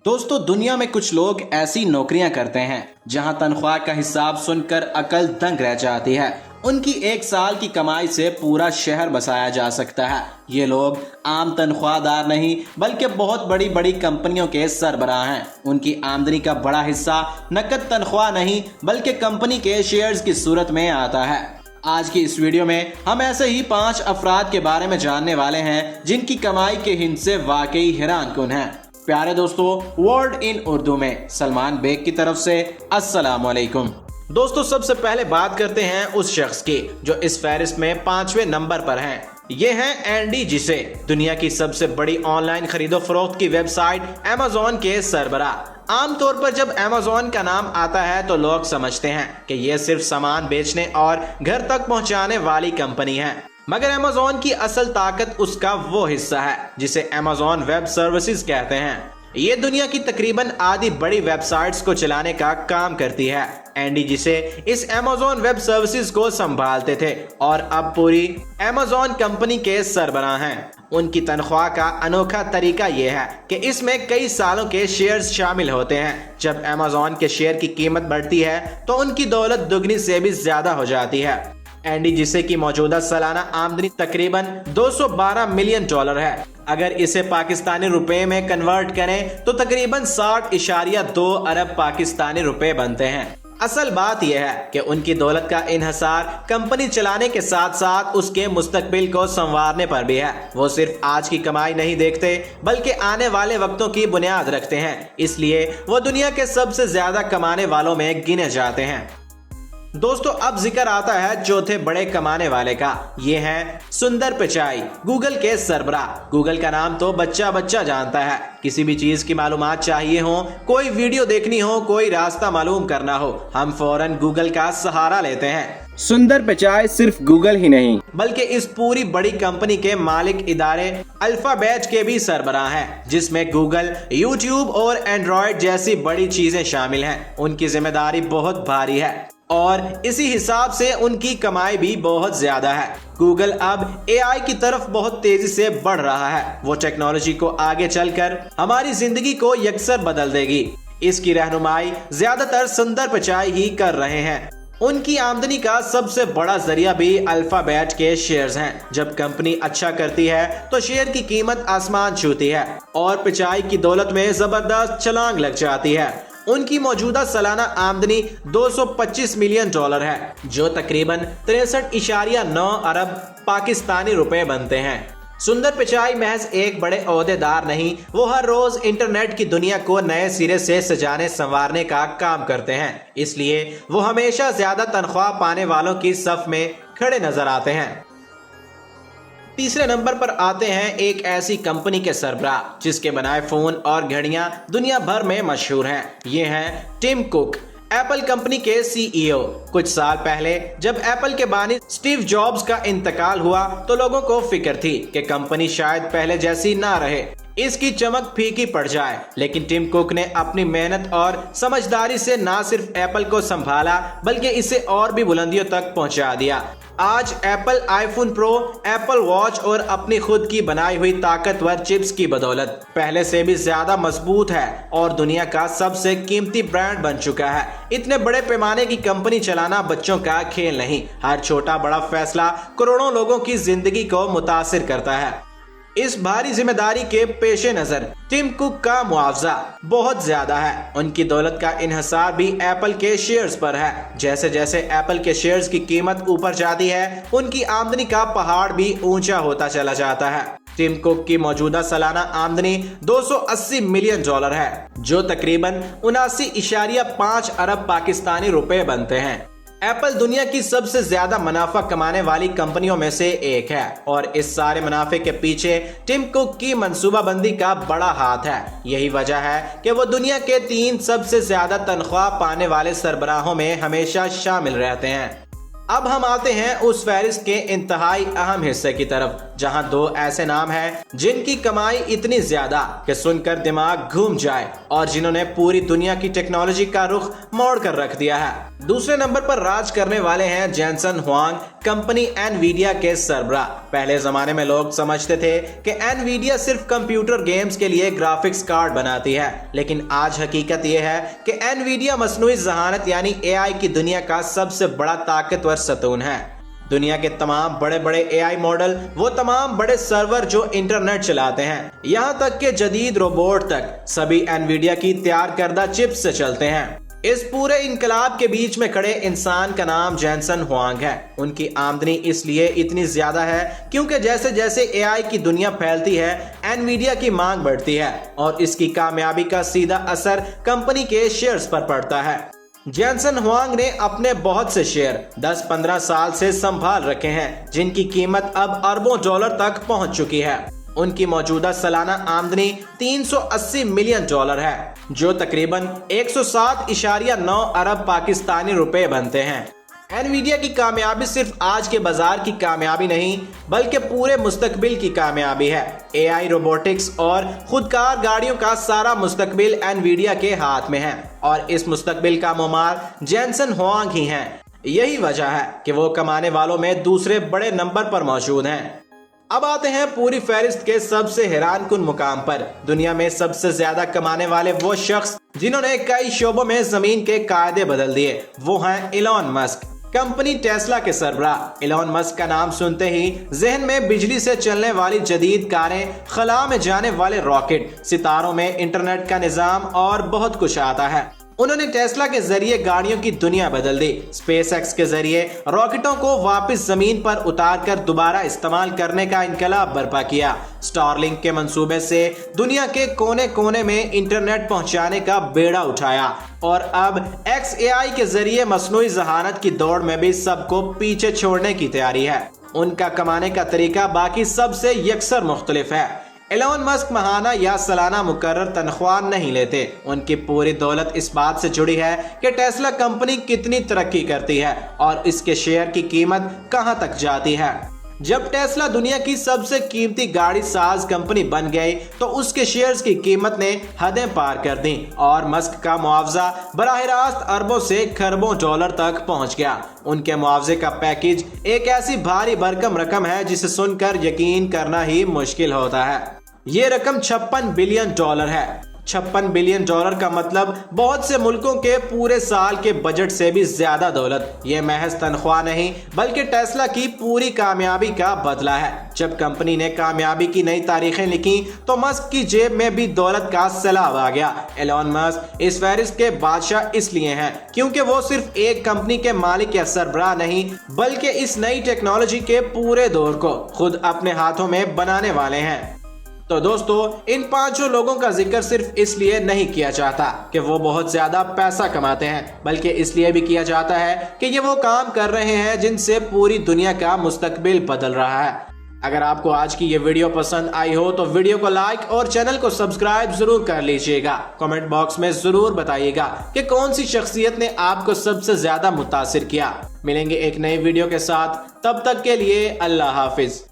दोस्तों, दुनिया में कुछ लोग ऐसी नौकरियां करते हैं जहां तनख्वाह का हिसाब सुनकर अकल दंग रह जाती है। उनकी एक साल की कमाई से पूरा शहर बसाया जा सकता है। ये लोग आम तनख्वाहदार नहीं बल्कि बहुत बड़ी बड़ी कंपनियों के सरबराह हैं। उनकी आमदनी का बड़ा हिस्सा नकद तनख्वाह नहीं बल्कि कंपनी के शेयर्स की सूरत में आता है। आज की इस वीडियो में हम ऐसे ही 5 अफराद के बारे में जानने वाले हैं जिनकी कमाई के हिंद से वाकई हैरानकुन है। प्यारे दोस्तों, वर्ल्ड इन उर्दू में सलमान बेग की तरफ से अस्सलाम वालेकुम। दोस्तों, सबसे पहले बात करते हैं उस शख्स की जो इस फहरिस्त में 5वें नंबर पर हैं। ये हैं एंडी जिसे, दुनिया की सबसे बड़ी ऑनलाइन खरीदो फरोख्त की वेबसाइट अमेज़न के सरबराह। आमतौर पर जब अमेज़न का नाम आता है तो लोग समझते हैं कि यह सिर्फ सामान बेचने और घर तक पहुंचाने वाली कंपनी है, मगर अमेज़न की असल ताकत उसका वो हिस्सा है जिसे अमेज़न वेब सर्विसेज कहते हैं। ये दुनिया की तकरीबन आधी बड़ी वेबसाइट्स को चलाने का काम करती है। एंडी जिसे इस अमेज़न वेब सर्विसेज को संभालते थे और अब पूरी अमेज़न कंपनी के सरबराह हैं। उनकी तनख्वाह का अनोखा तरीका यह है कि इसमें कई सालों के शेयर्स शामिल होते हैं। जब अमेज़न के शेयर की कीमत बढ़ती है तो उनकी दौलत दुगनी से भी ज्यादा हो जाती है। एंडी जिसे की मौजूदा सालाना आमदनी तकरीबन 212 मिलियन डॉलर है। अगर इसे पाकिस्तानी रुपए में कन्वर्ट करें तो तकरीबन 60.2 अरब पाकिस्तानी रुपए बनते हैं। असल बात यह है कि उनकी दौलत का इन्हिसार कंपनी चलाने के साथ साथ उसके मुस्तकबिल को संवारने पर भी है। वो सिर्फ आज की कमाई नहीं देखते बल्कि आने वाले वक्तों की बुनियाद रखते हैं, इसलिए वो दुनिया के सबसे ज्यादा कमाने वालों में गिने जाते हैं। दोस्तों, अब जिक्र आता है चौथे बड़े कमाने वाले का। ये है सुंदर पिचाई, गूगल के सरबराह। गूगल का नाम तो बच्चा बच्चा जानता है। किसी भी चीज की मालूमात चाहिए हो, कोई वीडियो देखनी हो, कोई रास्ता मालूम करना हो, हम फौरन गूगल का सहारा लेते हैं। सुंदर पिचाई सिर्फ गूगल ही नहीं बल्कि इस पूरी बड़ी कंपनी के मालिक इदारे अल्फाबेट के भी सरबराह हैं, जिसमें गूगल, यूट्यूब और एंड्रॉयड जैसी बड़ी चीजें शामिल हैं। उनकी जिम्मेदारी बहुत भारी है और इसी हिसाब से उनकी कमाई भी बहुत ज्यादा है। गूगल अब एआई की तरफ बहुत तेजी से बढ़ रहा है। वो टेक्नोलॉजी को आगे चलकर हमारी जिंदगी को यकसर बदल देगी। इसकी रहनुमाई ज्यादातर सुंदर पिचाई ही कर रहे हैं। उनकी आमदनी का सबसे बड़ा जरिया भी अल्फाबेट के शेयर्स हैं। जब कंपनी अच्छा करती है तो शेयर की कीमत आसमान छूती है और पिचाई की दौलत में जबरदस्त छलांग लग जाती है। उनकी मौजूदा सालाना आमदनी 225 मिलियन डॉलर है, जो तकरीबन 63.9 अरब पाकिस्तानी रुपए बनते हैं। सुंदर पिचाई महज एक बड़े ओहदेदार नहीं, वो हर रोज इंटरनेट की दुनिया को नए सिरे से सजाने संवारने का काम करते हैं। इसलिए वो हमेशा ज्यादा तनख्वाह पाने वालों की सफ में खड़े नजर आते हैं। तीसरे नंबर पर आते हैं एक ऐसी कंपनी के सरबराह जिसके बनाए फोन और घड़ियां दुनिया भर में मशहूर हैं। ये हैं टिम कुक, एप्पल कंपनी के सीईओ। कुछ साल पहले जब एप्पल के बानी स्टीव जॉब्स का इंतकाल हुआ तो लोगों को फिक्र थी कि कंपनी शायद पहले जैसी ना रहे, इसकी चमक फीकी पड़ जाए। लेकिन टिम कुक ने अपनी मेहनत और समझदारी से ना सिर्फ एप्पल को संभाला बल्कि इसे और भी बुलंदियों तक पहुंचा दिया। आज Apple iPhone pro, Apple watch और अपनी खुद की बनाई हुई ताकतवर चिप्स की बदौलत पहले से भी ज्यादा मजबूत है और दुनिया का सबसे कीमती ब्रांड बन चुका है। इतने बड़े पैमाने की कंपनी चलाना बच्चों का खेल नहीं। हर छोटा बड़ा फैसला करोड़ों लोगों की जिंदगी को मुतासिर करता है। इस भारी जिम्मेदारी के पेश नजर टिम कुक का मुआवजा बहुत ज्यादा है। उनकी दौलत का इन्हिसार भी एप्पल के शेयर्स पर है। जैसे जैसे एप्पल के शेयर्स की कीमत ऊपर जाती है, उनकी आमदनी का पहाड़ भी ऊंचा होता चला जाता है। टिम कुक की मौजूदा सालाना आमदनी 280 मिलियन डॉलर है, जो तकरीबन 79.5 अरब पाकिस्तानी रुपए बनते हैं। एप्पल दुनिया की सबसे ज्यादा मुनाफा कमाने वाली कंपनियों में से एक है और इस सारे मुनाफे के पीछे टिम कुक की मंसूबाबंदी का बड़ा हाथ है। यही वजह है कि वो दुनिया के 3 सबसे ज्यादा तनख्वाह पाने वाले सरबराहों में हमेशा शामिल रहते हैं। अब हम आते हैं उस फहरिस्त के इंतहाई अहम हिस्से की तरफ, जहां 2 ऐसे नाम हैं जिनकी कमाई इतनी ज्यादा कि सुनकर दिमाग घूम जाए और जिन्होंने पूरी दुनिया की टेक्नोलॉजी का रुख मोड़ कर रख दिया है। दूसरे नंबर पर राज करने वाले हैं जेनसन हुआंग, कंपनी एनवीडिया के सरबराह। पहले जमाने में लोग समझते थे कि एनवीडिया सिर्फ कंप्यूटर गेम्स के लिए ग्राफिक्स कार्ड बनाती है, लेकिन आज हकीकत यह है कि एनवीडिया मसनूई ज़हानत यानी एआई की दुनिया का सबसे बड़ा ताकतवर सतून है। दुनिया के तमाम बड़े बड़े एआई मॉडल, वो तमाम बड़े सर्वर जो इंटरनेट चलाते हैं, यहाँ तक के जदीद रोबोट तक, सभी एनवीडिया की तैयार करदा चिप्स से चलते हैं। इस पूरे इनकलाब के बीच में खड़े इंसान का नाम जेनसन हुआंग है। उनकी आमदनी इसलिए इतनी ज्यादा है क्योंकि जैसे जैसे एआई की दुनिया फैलती है, एनवीडिया की मांग बढ़ती है और इसकी कामयाबी का सीधा असर कंपनी के शेयर्स पर पड़ता है। जेनसन हुआंग ने अपने बहुत से शेयर 10-15 साल से संभाल रखे हैं, जिनकी कीमत अब अरबों डॉलर तक पहुंच चुकी है। उनकी मौजूदा सालाना आमदनी 380 मिलियन डॉलर है, जो तकरीबन 107.9 अरब पाकिस्तानी रुपए बनते हैं। एनवीडिया की कामयाबी सिर्फ आज के बाजार की कामयाबी नहीं, बल्कि पूरे मुस्तकबिल की कामयाबी है। एआई, रोबोटिक्स और खुदकार गाड़ियों का सारा मुस्तकबिल एनवीडिया के हाथ में है और इस मुस्तकबिल का मुमार जेनसन हुआंग ही हैं। यही वजह है कि वो कमाने वालों में दूसरे बड़े नंबर पर मौजूद हैं। अब आते हैं पूरी फहरिस्त के सबसे हैरान कुन मुकाम पर। दुनिया में सबसे ज्यादा कमाने वाले वो शख्स जिन्होंने कई शोबों में जमीन के कायदे बदल दिए, वो हैं इलॉन मस्क, कंपनी टेस्ला के सरबराह। इलॉन मस्क का नाम सुनते ही जहन में बिजली से चलने वाली जदीद कारें, खला में जाने वाले रॉकेट, सितारों में इंटरनेट का निजाम और बहुत कुछ आता है। उन्होंने टेस्ला के जरिए गाड़ियों की दुनिया बदल दी। स्पेसएक्स के जरिए रॉकेटों को वापस जमीन पर उतारकर दोबारा इस्तेमाल करने का इनकलाब बर्पा किया। स्टारलिंक के मंसूबे से दुनिया के कोने कोने में इंटरनेट पहुंचाने का बेड़ा उठाया और अब XAI के जरिए मसनूई ज़हानत की दौड़ में भी सबको पीछे छोड़ने की तैयारी है। उनका कमाने का तरीका बाकी सबसे यकसर मुख्तलिफ है। एलोन मस्क महाना या सालाना मुकर्रर तनख्वाह नहीं लेते। उनकी पूरी दौलत इस बात से जुड़ी है कि टेस्ला कंपनी कितनी तरक्की करती है और इसके शेयर की कीमत कहां तक जाती है। जब टेस्ला दुनिया की सबसे कीमती गाड़ी साज कंपनी बन गई तो उसके शेयर्स की कीमत ने हदें पार कर दी और मस्क का मुआवजा बराह रास्त अरबों से खरबों डॉलर तक पहुंच गया। उनके मुआवजे का पैकेज एक ऐसी भारी भरकम रकम है जिसे सुनकर यकीन करना ही मुश्किल होता है। ये रकम 56 बिलियन डॉलर है। 56 बिलियन डॉलर का मतलब बहुत से मुल्कों के पूरे साल के बजट से भी ज्यादा दौलत। ये महज तनख्वाह नहीं बल्कि टेस्ला की पूरी कामयाबी का बदला है। जब कंपनी ने कामयाबी की नई तारीखें लिखी तो मस्क की जेब में भी दौलत का सैलाब आ गया। एलोन मस्क इस फहरिस्त के बादशाह इसलिए हैं क्योंकि वो सिर्फ एक कंपनी के मालिक या सरबराह नहीं, बल्कि इस नई टेक्नोलॉजी के पूरे दौर को खुद अपने हाथों में बनाने वाले हैं। तो दोस्तों, इन पांचों लोगों का जिक्र सिर्फ इसलिए नहीं किया जाता कि वो बहुत ज्यादा पैसा कमाते हैं, बल्कि इसलिए भी किया जाता है कि ये वो काम कर रहे हैं जिनसे पूरी दुनिया का मुस्तकबिल बदल रहा है। अगर आपको आज की ये वीडियो पसंद आई हो तो वीडियो को लाइक और चैनल को सब्सक्राइब जरूर कर लीजिएगा। कमेंट बॉक्स में जरूर बताइएगा कि कौन सी शख्सियत ने आपको सबसे ज्यादा मुतासिर किया। मिलेंगे एक नई वीडियो के साथ, तब तक के लिए अल्लाह हाफिज।